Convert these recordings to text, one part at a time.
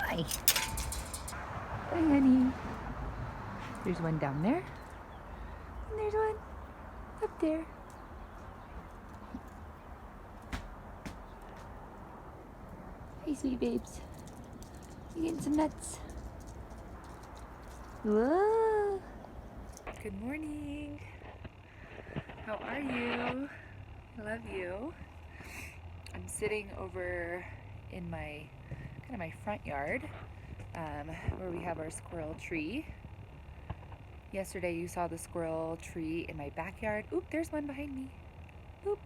Hi. Hi, honey. There's one down there. And there's one up there. Hey, sweet babes. You getting some nuts? Whoa. Good morning. How are you? I love you. I'm sitting over in my front yard where we have our squirrel tree. Yesterday you saw the squirrel tree in my backyard. Oop, there's one behind me. Oop.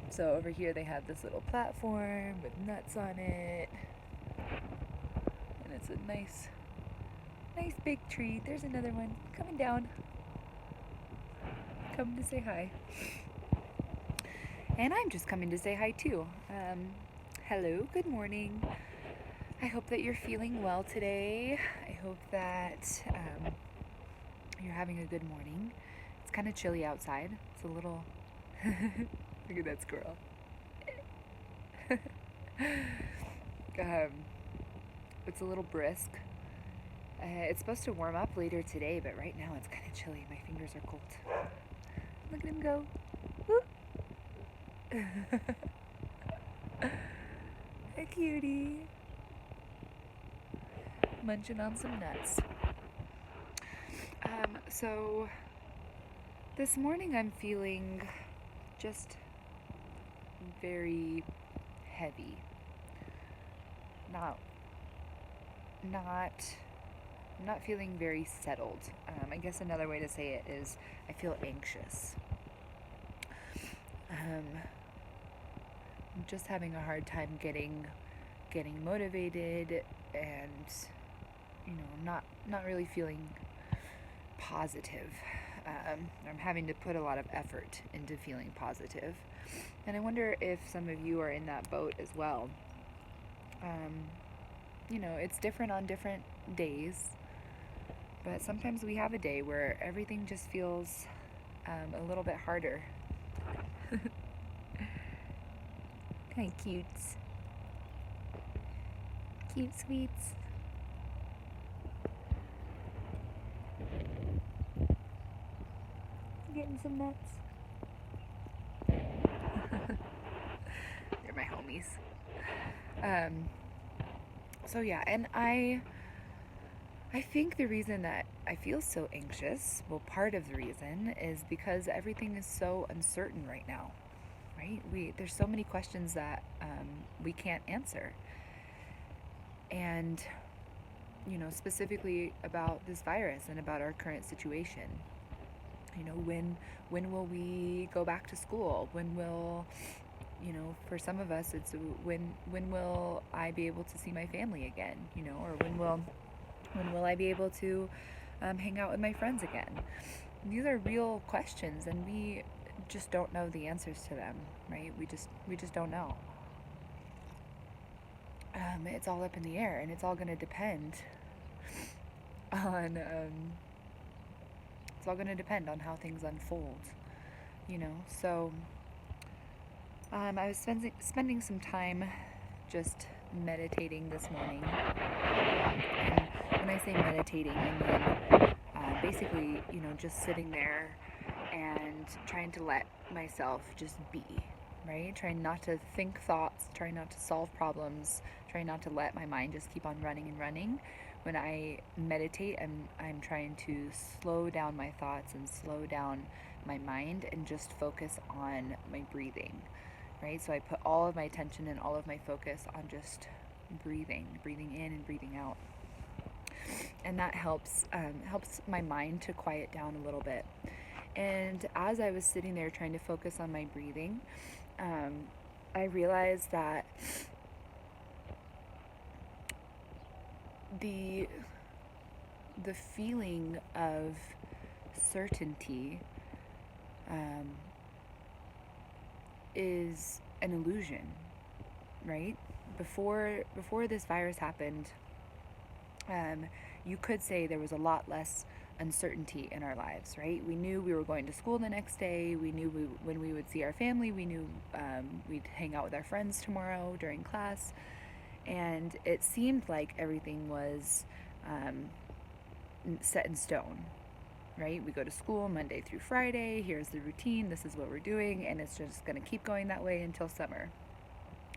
So over here they have this little platform with nuts on it. And it's a nice big tree. There's another one coming down. Coming to say hi. And I'm just coming to say hi too. Hello, good morning. I hope that you're feeling well today. I hope that you're having a good morning. It's kind of chilly outside. It's a little... Look at that squirrel. It's a little brisk. It's supposed to warm up later today, but right now it's kind of chilly. My fingers are cold. Look at him go. Hi, cutie. Munching on some nuts. So this morning I'm feeling just very heavy. I'm not feeling very settled. I guess another way to say it is I feel anxious. I'm just having a hard time getting motivated, and I'm not really feeling positive. I'm having to put a lot of effort into feeling positive, and I wonder if some of you are in that boat as well. It's different on different days, but sometimes we have a day where everything just feels a little bit harder. Hi, cutes. Cute sweets. Getting some nuts. They're my homies. So yeah, and I think the reason that I feel so anxious, well, part of the reason is because everything is so uncertain right now, right? There's so many questions that we can't answer. And, specifically about this virus and about our current situation. When will we go back to school? When will, for some of us, it's when will I be able to see my family again? Or when will I be able to hang out with my friends again? These are real questions, and we just don't know the answers to them, right? We just don't know. It's all up in the air, and it's all going to depend on how things unfold, So I was spending some time just meditating this morning. And when I say meditating, I mean basically, just sitting there and trying to let myself just be, right? Trying not to think thoughts, trying not to solve problems, trying not to let my mind just keep on running and running. When I meditate, I'm trying to slow down my thoughts and slow down my mind and just focus on my breathing, right? So I put all of my attention and all of my focus on just breathing in and breathing out. And that helps my mind to quiet down a little bit. And as I was sitting there trying to focus on my breathing, I realized that the feeling of certainty is an illusion, right? Before this virus happened, you could say there was a lot less uncertainty in our lives, right? We knew we were going to school the next day. We knew when we would see our family. We knew we'd hang out with our friends tomorrow during class. And it seemed like everything was um, set in stone, right? We go to school Monday through Friday. Here's the routine. This is what we're doing. And it's just going to keep going that way until summer,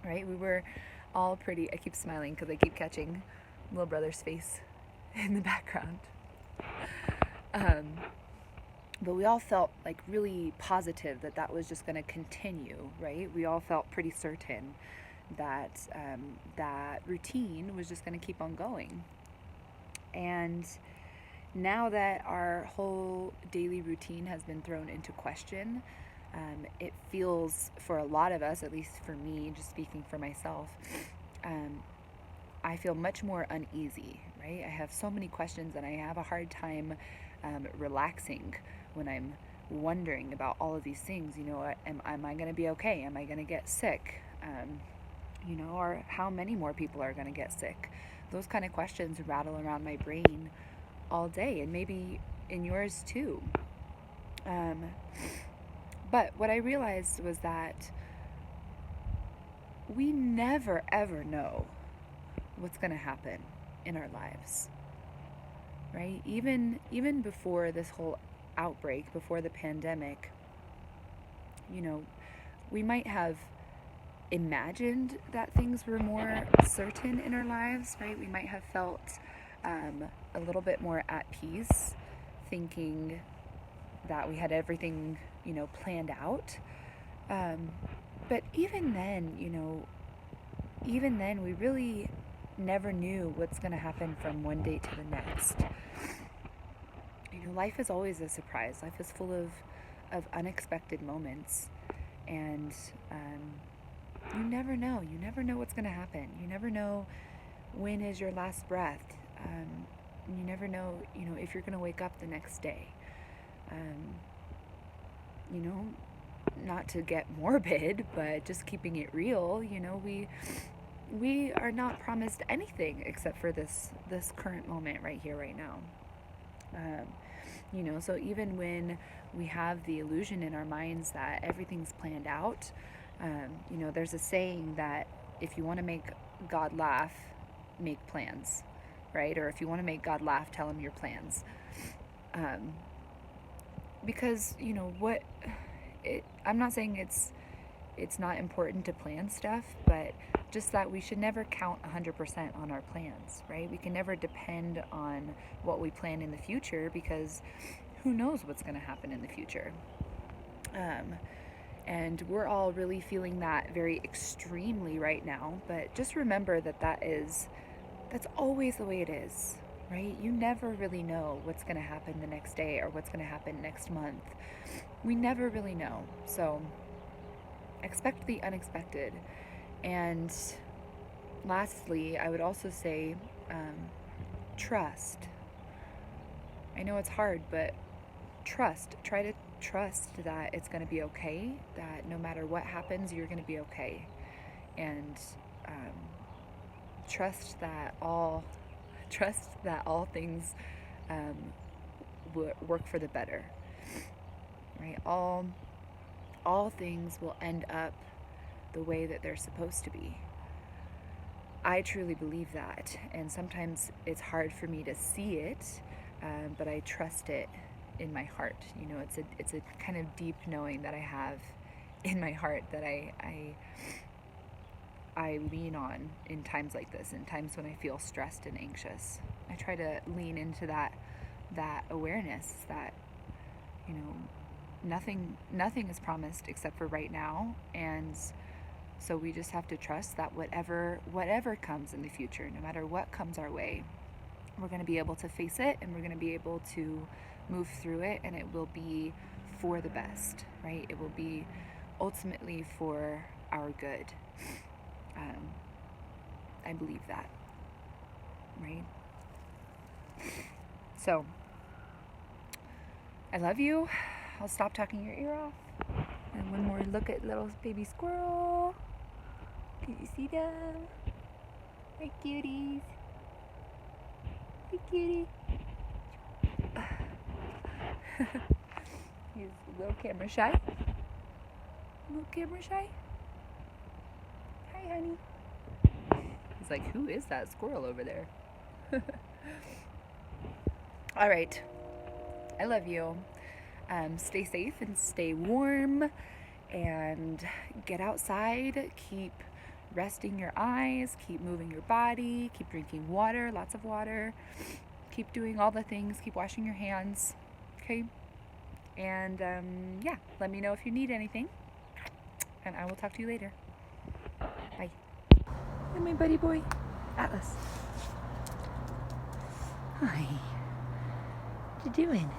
right? We were all pretty, I keep smiling because I keep catching little brother's face in the background. But we all felt like really positive that that was just going to continue, right? We all felt pretty certain that that routine was just going to keep on going. And now that our whole daily routine has been thrown into question, it feels for a lot of us, at least for me, just speaking for myself, I feel much more uneasy, right? I have so many questions and I have a hard time relaxing when I'm wondering about all of these things. Am I going to be okay? Am I going to get sick? Or how many more people are going to get sick? Those kind of questions rattle around my brain all day, and maybe in yours too. But what I realized was that we never ever know what's going to happen in our lives, right? Even before this whole outbreak, before the pandemic, we might have imagined that things were more certain in our lives, right? We might have felt a little bit more at peace, thinking that we had everything, planned out. But even then, we really never knew what's going to happen from one day to the next. Life is always a surprise. Life is full of unexpected moments. And you never know. You never know what's going to happen. You never know when is your last breath. You never know, if you're going to wake up the next day. Not to get morbid, but just keeping it real, we are not promised anything except for this current moment right here, right now. So even when we have the illusion in our minds that everything's planned out, there's a saying that if you want to make God laugh, make plans, right? Or if you want to make God laugh, tell him your plans. Because, I'm not saying it's not important to plan stuff, but just that we should never count 100% on our plans, right? We can never depend on what we plan in the future, because who knows what's going to happen in the future. And we're all really feeling that very extremely right now, but just remember that's always the way it is, right? You never really know what's going to happen the next day or what's going to happen next month. We never really know. So expect the unexpected. And lastly, I would also say trust. I know it's hard, but trust. Try to trust that it's going to be okay, that no matter what happens, you're going to be okay. And trust that all things work for the better, right? All things will end up the way that they're supposed to be. I truly believe that, and sometimes it's hard for me to see it, but I trust it in my heart. It's a kind of deep knowing that I have in my heart that I lean on in times like this, in times when I feel stressed and anxious. I try to lean into that awareness that, nothing is promised except for right now, and so we just have to trust that whatever comes in the future, no matter what comes our way, we're going to be able to face it, and we're going to be able to move through it, and it will be for the best, right? It will be ultimately for our good. I believe that, right? So, I love you. I'll stop talking your ear off. And one more look at little baby squirrel. Can you see them? Hi, cuties. Hi, cutie. He's a little camera shy. A little camera shy. Hi, honey. He's like, who is that squirrel over there? All right. I love you. Stay safe and stay warm and get outside. Keep resting your eyes. Keep moving your body. Keep drinking water, lots of water. Keep doing all the things. Keep washing your hands. Okay? And yeah, let me know if you need anything. And I will talk to you later. Bye. Hey, my buddy boy, Atlas. Hi. What you doing?